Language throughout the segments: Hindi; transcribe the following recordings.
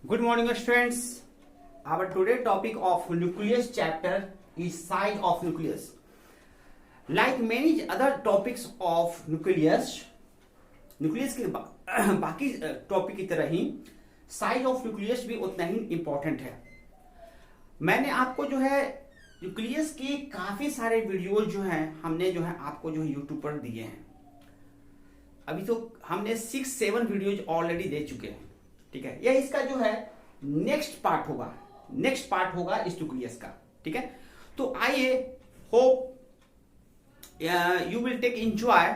Good morning, students. Our today topic of nucleus chapter is size of nucleus. Like many other topics of nucleus के बाकी टॉपिक की तरह ही साइज ऑफ न्यूक्लियस भी उतना ही इंपॉर्टेंट है। मैंने आपको जो है न्यूक्लियस के काफी सारे वीडियोज जो हैं हमने जो है आपको जो है यूट्यूब पर दिए हैं। अभी तो हमने 6-7 वीडियोज ऑलरेडी दे चुके हैं, ठीक है। यह इसका जो है नेक्स्ट पार्ट होगा इस न्यूक्लियस का, ठीक है। तो आइए, hope you will take enjoy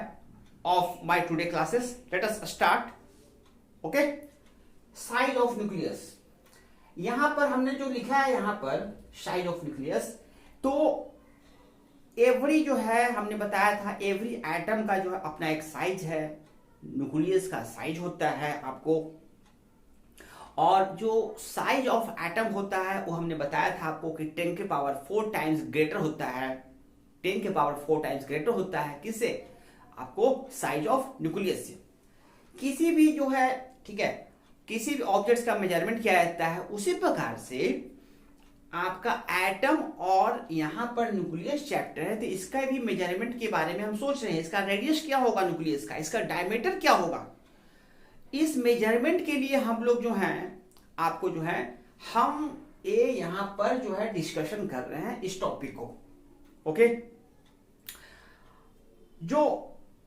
of my today classes. Let us start. Okay, size of nucleus. यहां पर हमने जो लिखा है यहां पर साइज ऑफ न्यूक्लियस, तो एवरी जो है हमने बताया था एवरी एटम का जो है अपना एक साइज है। न्यूक्लियस का साइज होता है आपको, और जो साइज ऑफ एटम होता है वो हमने बताया था आपको कि 10 के पावर 4 टाइम्स ग्रेटर होता है। 10 के पावर 4 टाइम्स ग्रेटर होता है किससे? आपको साइज ऑफ न्यूक्लियस से। किसी भी जो है, ठीक है, किसी भी ऑब्जेक्ट्स का मेजरमेंट किया जाता है उसी प्रकार से आपका एटम, और यहां पर न्यूक्लियस चैप्टर है तो इसका भी मेजरमेंट के बारे में हम सोच रहे हैं। इसका रेडियस क्या होगा न्यूक्लियस का, इसका डायमीटर क्या होगा। इस मेजरमेंट के लिए हम लोग जो है आपको जो है हम यहां पर जो है डिस्कशन कर रहे हैं इस टॉपिक को। ओके, जो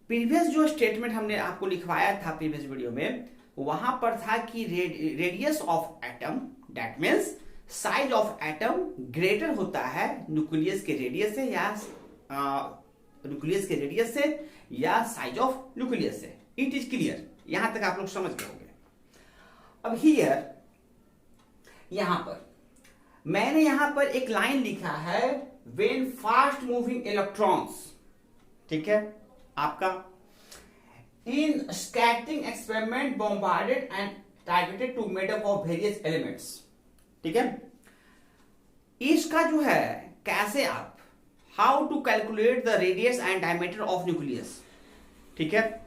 प्रीवियस जो स्टेटमेंट हमने आपको लिखवाया था प्रीवियस वीडियो में, वहां पर था कि radius of atom, that means size of atom greater होता है न्यूक्लियस के रेडियस से, या न्यूक्लियस के रेडियस से, या साइज ऑफ न्यूक्लियस से। इट इज क्लियर, यहां तक आप लोग समझ गए होंगे। अब हियर यहां पर मैंने यहां पर एक लाइन लिखा है, व्हेन फास्ट मूविंग इलेक्ट्रॉन्स, ठीक है, आपका in scattering experiment bombarded and targeted to made up of various elements, ठीक है। इसका जो है कैसे आप, how to calculate the radius and diameter of nucleus, ठीक है।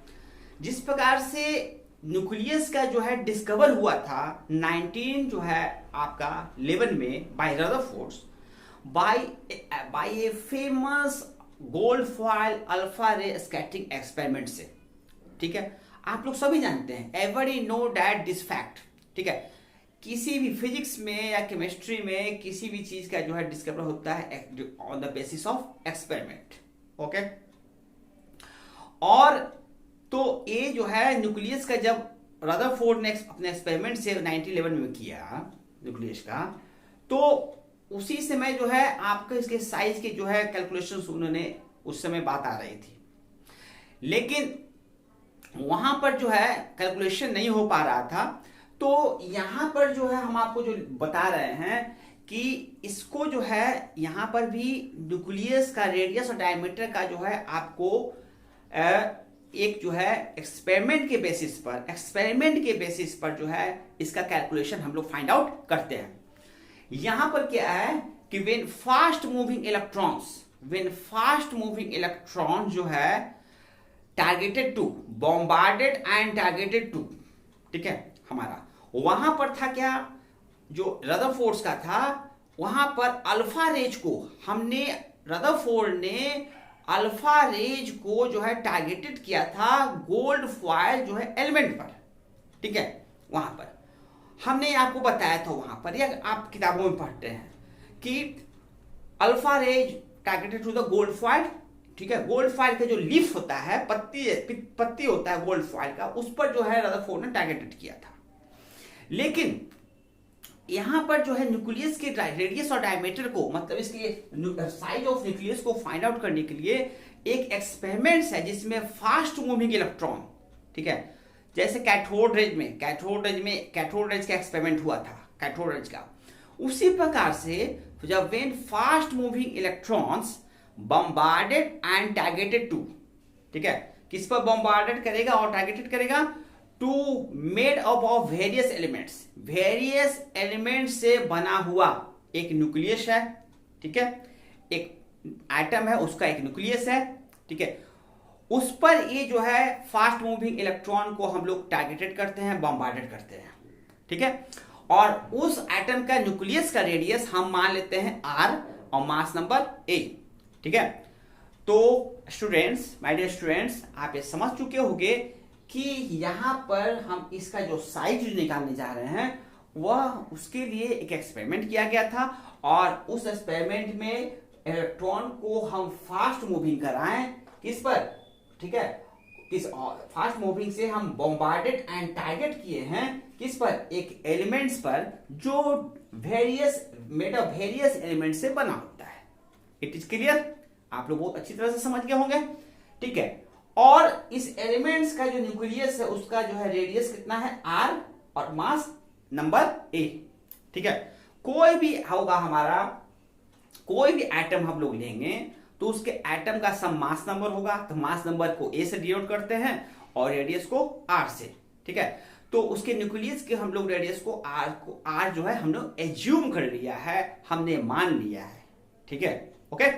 जिस प्रकार से न्यूक्लियस का जो है डिस्कवर हुआ था 19 जो है आपका 11 में by Rutherford, by a famous gold foil alpha ray scattering experiment से, ठीक है। आप लोग सभी जानते हैं, every know that this fact, ठीक है। किसी भी फिजिक्स में या केमिस्ट्री में किसी भी चीज का जो है डिस्कवर होता है on the basis of experiment, okay. और तो ये जो है न्यूक्लियस का जब रदरफोर्ड ने अपने एक्सपेरिमेंट से 1911 में किया न्यूक्लियस का, तो उसी समय जो है आपका इसके साइज के जो है कैलकुलेशन उन्होंने उस समय बात आ रही थी, लेकिन वहां पर जो है कैलकुलेशन नहीं हो पा रहा था। तो यहां पर जो है हम आपको जो बता रहे हैं कि इसको जो है यहां पर भी न्यूक्लियस का रेडियस और डायमीटर का जो है आपको एक जो है एक्सपेरिमेंट के बेसिस पर जो है इसका कैलकुलेशन हम लोग फाइंड आउट करते हैं। यहां पर क्या है कि व्हेन फास्ट मूविंग इलेक्ट्रॉन जो है targeted to, bombarded and targeted to, ठीक है, हमारा वहां पर था क्या, जो रदरफोर्ड का था, वहां पर अल्फा रेज को हमने, रदरफोर्ड ने अल्फा रेज को जो है टारगेटेड किया था गोल्ड फॉयल जो है एलिमेंट पर, ठीक है। वहां पर हमने आपको बताया था, वहां पर या आप किताबों में पढ़ते हैं कि alpha rays targeted to the gold foil, ठीक है। गोल्ड फॉयल का जो लीफ होता है, पत्ती होता है गोल्ड फॉयल का, उस पर जो है रदरफोर्ड ने टारगेटेड किया था। लेकिन यहां पर जो है न्यूक्लियस के रेडियस और डायमीटर को, मतलब इसके साइज ऑफ न्यूक्लियस को फाइंड आउट करने के लिए एक एक्सपेरिमेंट है जिसमें फास्ट मूविंग इलेक्ट्रॉन, ठीक है, जैसे कैथोड रेज का एक्सपेरिमेंट हुआ था, कैथोड रेज का। उसी प्रकार से जब when fast moving electrons bombarded and targeted to, ठीक है, किस पर बॉम्बार्डेड करेगा और टारगेटेड करेगा, to made up of various elements से बना हुआ एक न्यूक्लियस है, ठीक है। एक एटम है, उसका एक न्यूक्लियस है, ठीक है। उस पर ये जो है फास्ट मूविंग इलेक्ट्रॉन को हम लोग टारगेटेड करते हैं, बॉम्बार्डेड करते हैं, ठीक है। और उस एटम का न्यूक्लियस का रेडियस हम मान लेते हैं r और मास नंबर a। ठीक है, तो स्टूडेंट्स, माय डियर स्टूडेंट्स, आप ये समझ चुके होंगे कि यहां पर हम इसका जो साइज निकालने जा रहे हैं वह उसके लिए एक एक्सपेरिमेंट किया गया था, और उस एक्सपेरिमेंट में इलेक्ट्रॉन को हम फास्ट मूविंग कराएं किस पर, ठीक है, किस फास्ट मूविंग से हम बॉम्बार्डेड एंड टारगेट किए हैं किस पर, एक एलिमेंट्स पर जो various made of various element से बना होता है। इट इज क्लियर, आप लोग बहुत अच्छी तरह से समझ गए होंगे। ठीक है, और इस एलिमेंट्स का जो न्यूक्लियस है उसका जो है रेडियस कितना है r और मास नंबर a। ठीक है, कोई भी होगा हमारा, कोई भी एटम हम लोग लेंगे तो उसके एटम का सम मास नंबर होगा, तो मास नंबर को a से डिनोट करते हैं और रेडियस को r से। ठीक है, तो उसके न्यूक्लियस के हम लोग रेडियस को r जो है हम लोग एज्यूम कर लिया है, हमने मान लिया है। ठीक है, ओके,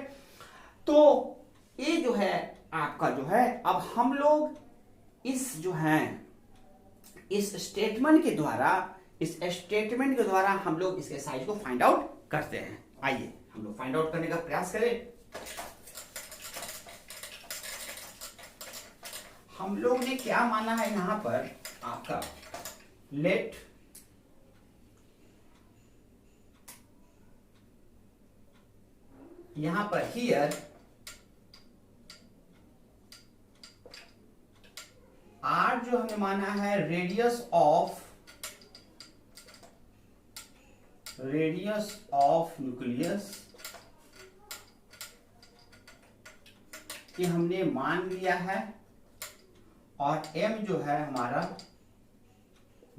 तो ये जो है आपका जो है, अब हम लोग इस जो है इस स्टेटमेंट के द्वारा हम लोग इसके साइज को फाइंड आउट करते हैं। आइए हम लोग फाइंड आउट करने का प्रयास करें। हम लोग ने क्या माना है यहां पर आपका, लेट यहां पर हियर r जो हमने माना है रेडियस ऑफ न्यूक्लियस, ये हमने मान लिया है, और m जो है हमारा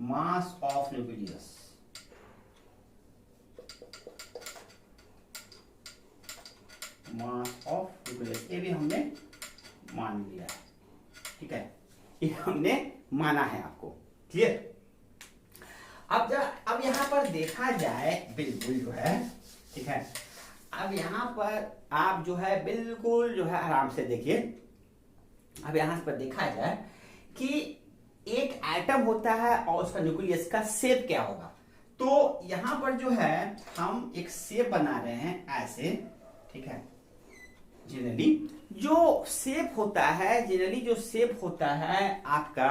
मास ऑफ न्यूक्लियस। ये भी हमने मान लिया है। ठीक है, ये हमने माना है आपको, क्लियर। अब यहां पर देखा जाए बिल्कुल जो है, ठीक है, अब यहां पर आप जो है बिल्कुल जो है आराम से देखिए। अब यहां पर देखा जाए कि एक एटम होता है और उसका न्यूक्लियस का शेप क्या होगा, तो यहां पर जो है हम एक शेप बना रहे हैं ऐसे। ठीक है, जनरली जो शेप होता है आपका,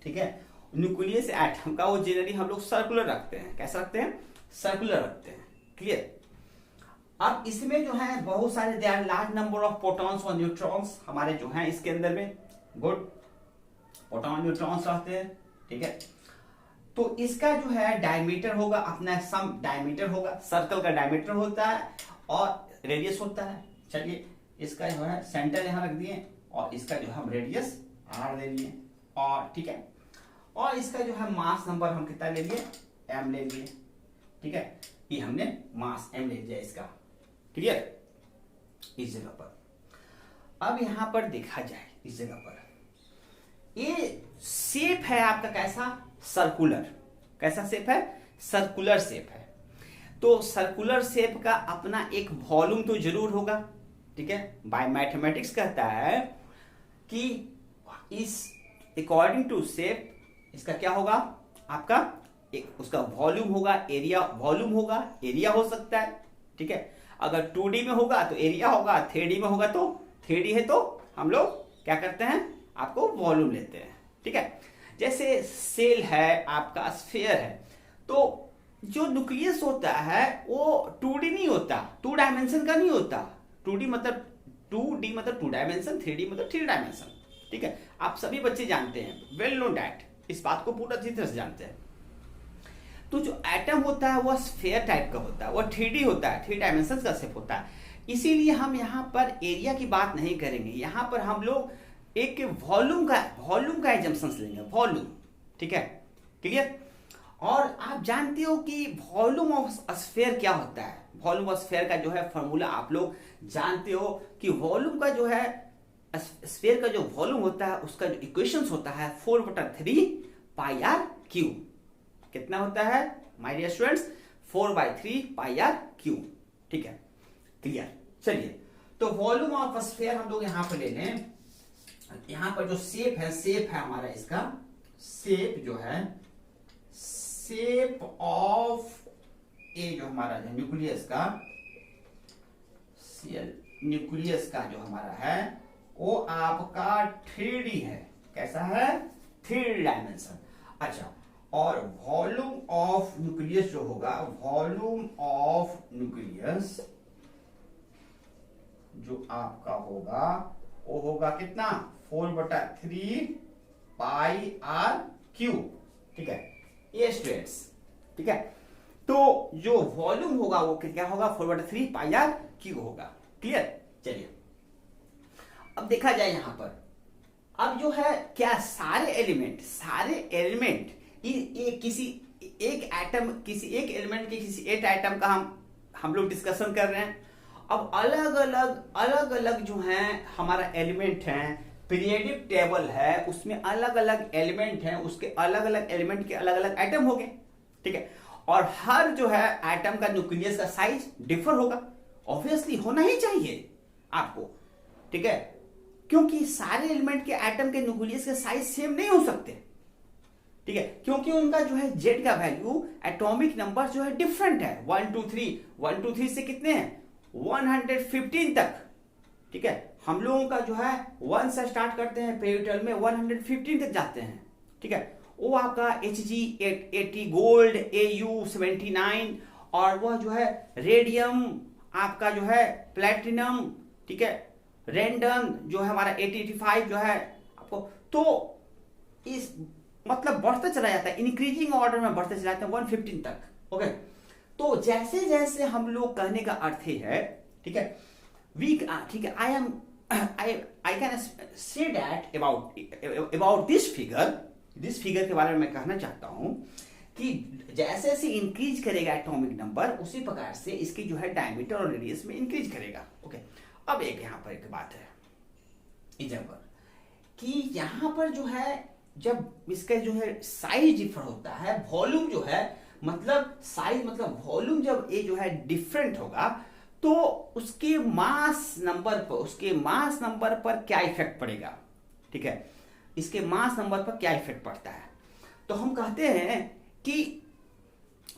ठीक है, न्यूक्लियस एटम का, वो जनरली हम लोग सर्कुलर रखते हैं। कैसा रखते हैं? सर्कुलर रखते हैं, क्लियर। अब इसमें जो है बहुत सारे they are large number of protons और न्यूट्रॉन्स हमारे जो हैं इसके अंदर में, गुड, प्रोटॉन न्यूट्रॉन्स रहते हैं। ठीक है, तो इसका जो है डायमीटर होगा अपना, सम डायमीटर होगा, सर्कल का डायमीटर होता है और रेडियस होता है। चलिए इसका जो है सेंटर यहां रख दिए और इसका जो हम रेडियस r ले लिए, और ठीक है, और इसका जो है मास नंबर हम कितना ले लिए, m ले लिए। ठीक है, ये हमने मास m ले लिया इसका, क्लियर। इस जगह पर अब यहां पर देखा जाए, इस जगह पर ये शेप है आपका कैसा, सर्कुलर। कैसा शेप है? सर्कुलर शेप है। तो सर्कुलर शेप का अपना एक वॉल्यूम तो जरूर होगा। ठीक है, बाय मैथमेटिक्स कहता है कि इस अकॉर्डिंग टू शेप इसका क्या होगा आपका, एक उसका वॉल्यूम होगा, एरिया वॉल्यूम होगा, एरिया हो सकता है। ठीक है, अगर 2D में होगा तो एरिया होगा, 3D में होगा तो 3D है तो हम लोग क्या करते हैं, आपको वॉल्यूम लेते हैं। ठीक है, जैसे सेल है आपका, स्फीयर है, तो जो न्यूक्लियस होता है वो 2D नहीं होता, 2 डायमेंशन का नहीं होता। 2D मतलब 2D मतलब 2 डायमेंशन, 3D मतलब 3 डायमेंशन। ठीक है, आप सभी बच्चे जानते हैं, वेल नो डैट, इस बात को पूरा अच्छी तरह से जानते हैं। तो जो एटम होता है वह स्फीयर टाइप का होता है, वह 3D होता है, 3 डायमेंशन का शेप होता है। इसीलिए हम यहाँ पर एरिया की बात नहीं करेंगे, यहाँ पर हम लोग एक वॉल्यूम का एजम्पशंस लेंगे, वॉल्यूम। ठीक है, क्लियर। और आप जानते हो कि वॉल्यूम ऑफ स्फीयर क्या होता है, वॉल्यूम ऑफ स्फीयर का जो है फॉर्मूला आप लोग जानते हो कि वॉल्यूम का जो है, स्फीयर का जो वॉल्यूम होता है उसका जो इक्वेशंस होता है 4/3 पाई आर क्यू। कितना होता है my dear students? 4/3 pi R Q. ठीक है, क्लियर। चलिए, तो वॉल्यूम ऑफ स्फीयर हम लोग यहां पर ले लें। यहां पर जो शेप है हमारा, इसका शेप जो है, शेप ऑफ ए जो हमारा है न्यूक्लियस का, न्यूक्लियस का जो हमारा है वो आपका 3D है। कैसा है? 3 डायमेंशन। अच्छा, और वॉल्यूम ऑफ न्यूक्लियस जो होगा, वॉल्यूम ऑफ न्यूक्लियस जो आपका होगा वो होगा कितना? 4/3 पाई आर क्यू। ठीक है, ये स्ट्रेट्स। ठीक है, तो जो वॉल्यूम होगा वो क्या होगा? 4/3 पाई आर क्यू होगा। क्लियर? चलिए अब देखा जाए यहां पर, अब जो है क्या सारे एलिमेंट ये किसी एक एटम, किसी एक एलिमेंट के किसी एक एटम का हम लोग डिस्कशन कर रहे हैं। अब अलग अलग जो है हमारा एलिमेंट है, पीरियोडिक टेबल है, उसमें अलग अलग एलिमेंट हैं, उसके अलग अलग एलिमेंट के अलग अलग एटम हो गए। ठीक है, और हर जो है एटम का न्यूक्लियस का साइज डिफर होगा। ऑब्वियसली होना ही चाहिए आपको। ठीक है, क्योंकि सारे एलिमेंट के एटम के न्यूक्लियस के साइज सेम नहीं हो सकते। ठीक है, क्योंकि उनका जो है जेड का वैल्यू, एटॉमिक नंबर जो है डिफरेंट है। 1 2 3 से कितने हैं? 115 तक। ठीक है, हम लोगों का जो है 1 से स्टार्ट करते हैं, पेरियोडिक में 115 तक जाते हैं। ठीक है, वो आपका Hg 80, गोल्ड Au 79, और वह जो है रेडियम आपका जो है प्लेटिनम, ठीक है, रेंडम जो है हमारा 85 जो है आपको, तो इस मतलब बढ़ते चला जाता है, इंक्रीजिंग ऑर्डर में बढ़ते चला जाता है 115 तक। ओके, तो जैसे जैसे हम लोग कहने का अर्थ है, ठीक है, ठीक है, I can say that about this figure के बारे में मैं कहना चाहता हूं कि जैसे जैसे इंक्रीज करेगा एटॉमिक नंबर, उसी प्रकार से इसकी जो है डायमीटर और रेडियस में इंक्रीज करेगा। ओके, अब एक यहां पर एक बात है एग्जाम्पल कि यहां पर जो है जब इसका जो है साइज डिफर होता है, वॉल्यूम जो है मतलब साइज मतलब वॉल्यूम जब ये जो है डिफरेंट होगा, तो उसके मास नंबर पर क्या इफेक्ट पड़ेगा? ठीक है, इसके मास नंबर पर क्या इफेक्ट पड़ता है? तो हम कहते हैं कि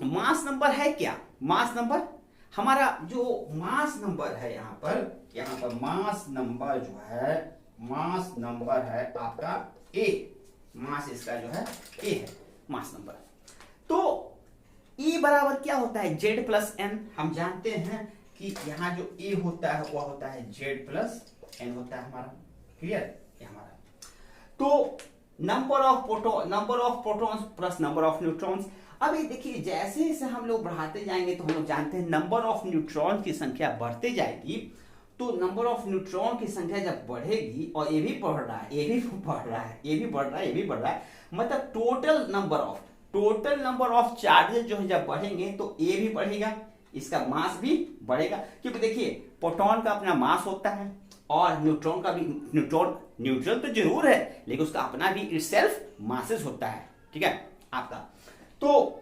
मास नंबर है क्या? मास नंबर हमारा जो मास नंबर है यहाँ पर मास नंबर जो है, मास नंबर है आपका ए, मास इसका जो है ए है मास नंबर। तो E बराबर क्या होता है? Z plus N. हम जानते हैं कि यहाँ जो ए होता है वह होता है Z प्लस एन होता है हमारा। क्लियर? ये हमारा तो number of protons plus number of neutrons. अब ये देखिए जैसे जैसे हम लोग बढ़ाते जाएंगे तो हम लोग जानते हैं नंबर ऑफ न्यूट्रॉन की संख्या बढ़ते जाएगी। तो नंबर ऑफ न्यूट्रॉन की संख्या जब बढ़ेगी, और ये भी बढ़ रहा है, ये भी बढ़ रहा है, ये भी बढ़ रहा है, ये भी बढ़ रहा है, मतलब टोटल नंबर ऑफ चार्जेस जो है जब बढ़ेंगे तो ये भी बढ़ेगा, इसका मास भी बढ़ेगा। क्योंकि देखिए प्रोटॉन का अपना मास होता है और न्यूट्रॉन का भी, न्यूट्रॉन तो जरूर है लेकिन उसका अपना भी इटसेल्फ मासेस होता है। ठीक है आपका, तो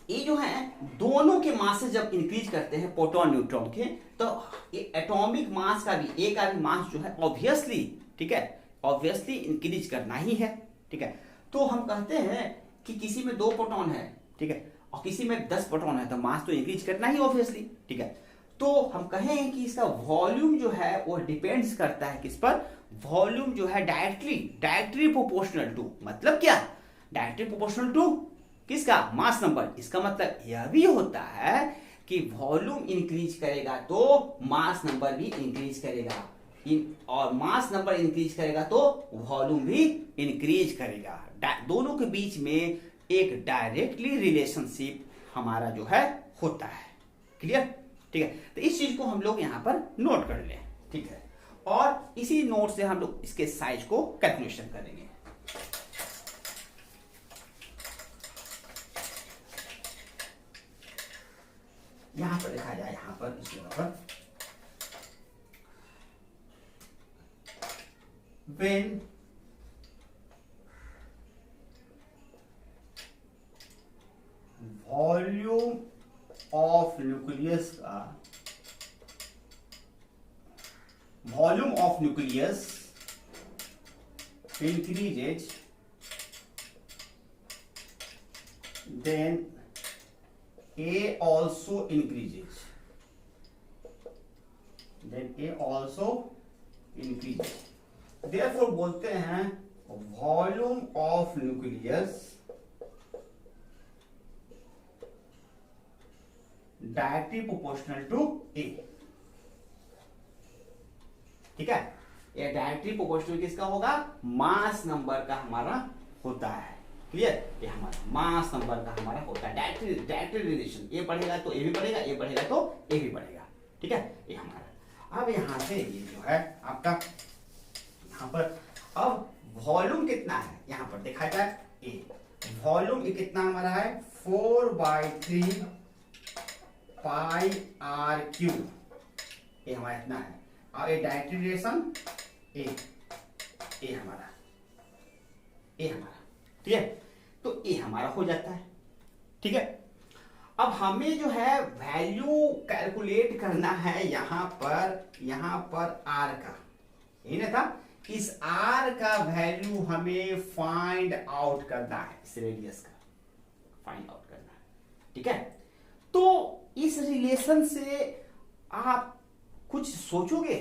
ये जो है दोनों के मासेस जब इंक्रीज करते हैं प्रोटॉन न्यूट्रॉन के, तो ये एटॉमिक मास का भी, एक का भी मास जो है ऑब्वियसली, ठीक है, ऑब्वियसली इंक्रीज करना ही है। ठीक है, तो हम कहते हैं कि किसी में 2 प्रोटॉन है, ठीक है, और किसी में 10 प्रोटॉन है, तो मास तो इंक्रीज करना ही ऑब्वियसली। ठीक है, तो हम कहें कि इसका वॉल्यूम जो है वो डिपेंड्स करता है किस पर? वॉल्यूम जो है डायरेक्टली प्रोपोर्शनल टू, मतलब क्या? डायरेक्टली प्रोपोर्शनल टू किसका? Mass number. इसका मतलब यह भी होता है कि वॉल्यूम इंक्रीज करेगा तो मास नंबर भी इंक्रीज करेगा, और मास नंबर इंक्रीज करेगा तो वॉल्यूम भी इंक्रीज करेगा। दोनों के बीच में एक डायरेक्टली रिलेशनशिप हमारा जो है होता है। क्लियर? ठीक है, तो इस चीज को हम लोग यहां पर नोट कर लें। ठीक है, और इसी नोट से हम लोग इसके साइज को कैलकुलेशन करेंगे। यहां पर देखा जाए, यहां पर इस जगह पर when वॉल्यूम ऑफ न्यूक्लियस का, volume of nucleus increases then A also increases. Then A also increases. Therefore बोलते हैं volume of nucleus directly proportional to A. ठीक है, ये डायरेक्टली प्रोपोर्शनल किसका होगा? मास नंबर का हमारा होता है। क्लियर? ये हमारा मास नंबर का हमारा होता है डायरेक्टली रिलेशन। ए बढ़ेगा तो ए भी बढ़ेगा, ए बढ़ेगा तो ए भी बढ़ेगा। ठीक है, ये हमारा। अब यहां से ये जो है आपका यहां पर अब वॉल्यूम कितना है यहां पर देखा जाए। ए वॉल्यूम ये कितना हमारा है 4/3 पाई आर क्यू, ये हमारा इतना है। और ये डायरेक्ट रिलेशन ए हमारा ठीक है, तो ए हमारा हो जाता है। ठीक है, अब हमें जो है वैल्यू कैलकुलेट करना है यहां पर आर का, यही ना था। इस आर का वैल्यू हमें फाइंड आउट करना है, इस रेडियस का फाइंड आउट करना है। ठीक है, तो इस रिलेशन से आप कुछ सोचोगे,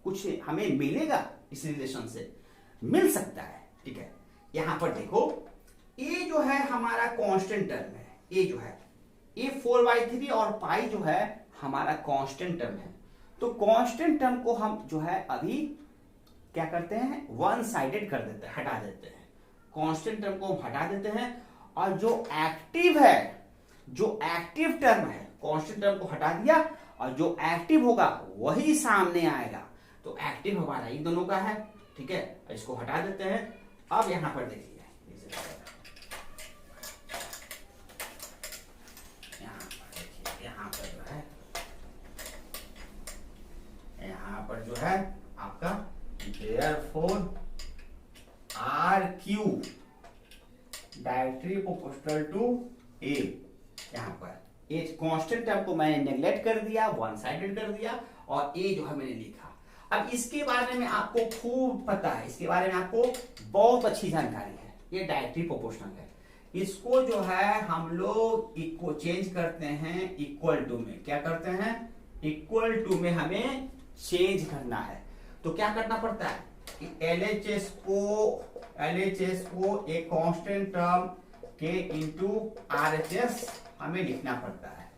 कुछ हमें मिलेगा इस रिलेशन से, मिल सकता है। ठीक है, यहां पर देखो ए जो है हमारा कांस्टेंट टर्म है, ए जो है ए 4/3 और पाई जो है हमारा कांस्टेंट टर्म है। तो कांस्टेंट टर्म को हम जो है अभी क्या करते हैं, वन साइडेड कर देते हैं, हटा देते हैं। कांस्टेंट टर्म को हम हटा देते हैं और जो एक्टिव है, जो एक्टिव टर्म है, कांस्टेंट टर्म को हटा दिया और जो एक्टिव होगा वही सामने आएगा। तो एक्टिव हमारा इन दोनों का है। ठीक है, इसको हटा देते हैं। अब यहां पर देखिए, यहां पर जो है आपका therefore R cube directly proportional to A. यहां पर ए कांस्टेंट टर्म को मैंने नेग्लेक्ट कर दिया, वन साइडेड कर दिया, और ए जो है मैंने लिखा। अब इसके बारे में आपको खूब पता है, इसके बारे में आपको बहुत अच्छी जानकारी है। ये डायरेक्टली प्रोपोर्शनल है। इसको जो है हम लोग इक्वल चेंज करते हैं इक्वल टू में। क्या करते हैं? इक्वल टू में हमें चेंज करना है। तो क्या करना पड़ता है कि LHS को एक कांस्टेंट टर्म के इनटू RHS हमें लिखना पड़ता है।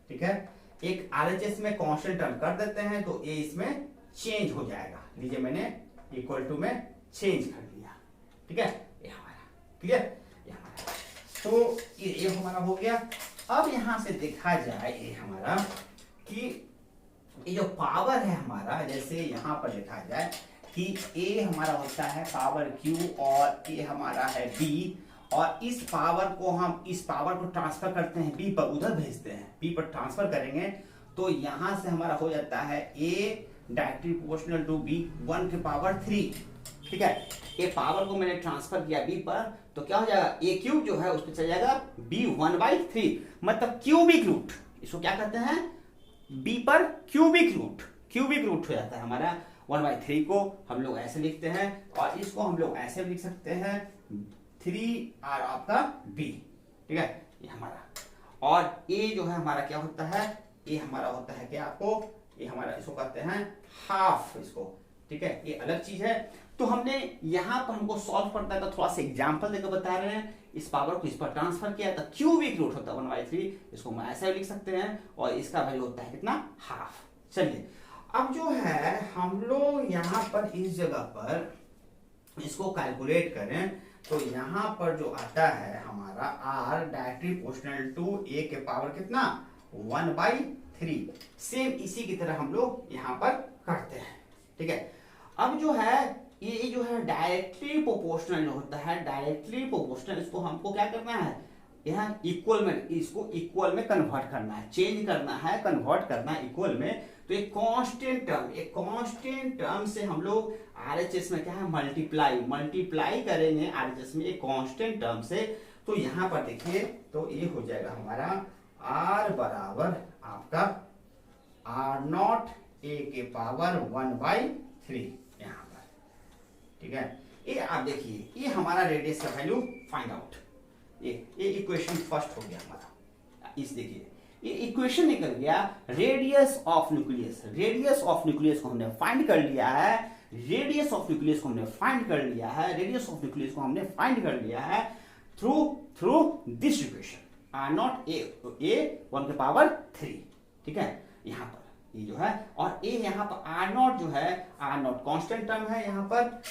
ठीक है, एक RHS में कांस्टेंट टर्म कर देते हैं तो ये इसमें चेंज हो जाएगा। लीजिए मैंने इक्वल टू में चेंज कर दिया। ठीक है, ये हमारा क्लियर, ये हमारा। तो ये हमारा हो गया। अब यहां से देखा जाए ये हमारा कि ये जो पावर है हमारा, जैसे यहां पर लिखा जाए कि A हमारा होता है पावर Q और A हमारा है B, और इस पावर को ट्रांसफर करते हैं B पर, उधर भेजते हैं, B पर ट्रांसफर करेंगे तो यहां से हमारा हो जाता है A directly proportional to B 1 की पावर 3। ठीक है, ये पावर को मैंने ट्रांसफर किया B पर, तो क्या हो जाएगा, A क्यूब जो है उस पर चल जाएगा B 1/3, मतलब क्यूबिक रूट। इसको क्या कहते हैं, B पर क्यूबिक रूट हो जाता है हमारा। 1/3 को हम लोग ऐसे लिखते हैं और इसको हम लोग ऐसे लिख सकते हैं 3R आपका B। ठीक है, ये हमारा। और A जो है हमारा क्या होता है, A हमारा होता है क्या आपको, ये हमारा इसको कहते हैं हाफ इसको। ठीक है, ये अलग चीज है। तो हमने यहां पर हमको सॉल्व करना है तो थोड़ा सा एग्जांपल देकर बता रहे हैं। इस पावर को इस पर ट्रांसफर किया तो क्यूबिक रूट होता है 1/3, इसको हम ऐसे लिख सकते हैं, और इसका वैल्यू होता है कितना, हाफ। चलिए, अब जो है हम लोग यहां पर इस जगह पर इसको कैलकुलेट करें तो यहां पर जो आता है हमारा आर डायरेक्टली प्रोपोर्शनल टू ए के पावर कितना, 1/3। सेम इसी की तरह हम लोग यहां पर करते हैं। ठीक है, अब जो है ये जो है डायरेक्टली प्रोपोर्शनल जो होता है, डायरेक्टली प्रोपोर्शनल, इसको हमको क्या करना है, यहाँ इक्वल में, इसको इक्वल में कन्वर्ट करना है, चेंज करना है, कन्वर्ट करना है इक्वल में। तो एक कांस्टेंट टर्म से हम लोग RHS में क्या है, मल्टीप्लाई करेंगे RHS में एक कांस्टेंट टर्म से। तो यहां पर देखिए, तो ये हो जाएगा हमारा R बराबर आपका R0 A के पावर 1/3 यहां पर। ठीक है, ये आप देखिए, ये हमारा रेडियस का वैल्यू फाइंड आउट। ये इक्वेशन फर्स्ट हो गया हमारा। इस देखिए ये इक्वेशन निकल गया radius of nucleus. Radius of nucleus को हमने फाइंड कर लिया है। रेडियस ऑफ न्यूक्लियस को हमने फाइंड कर लिया है। रेडियस ऑफ न्यूक्लियस को हमने फाइंड कर लिया है through this equation R naught A 1⁻3। ठीक है, यहां पर ये जो है, और ए यहां पर आर नॉट जो है, आर नॉट कांस्टेंट टर्म है यहां पर।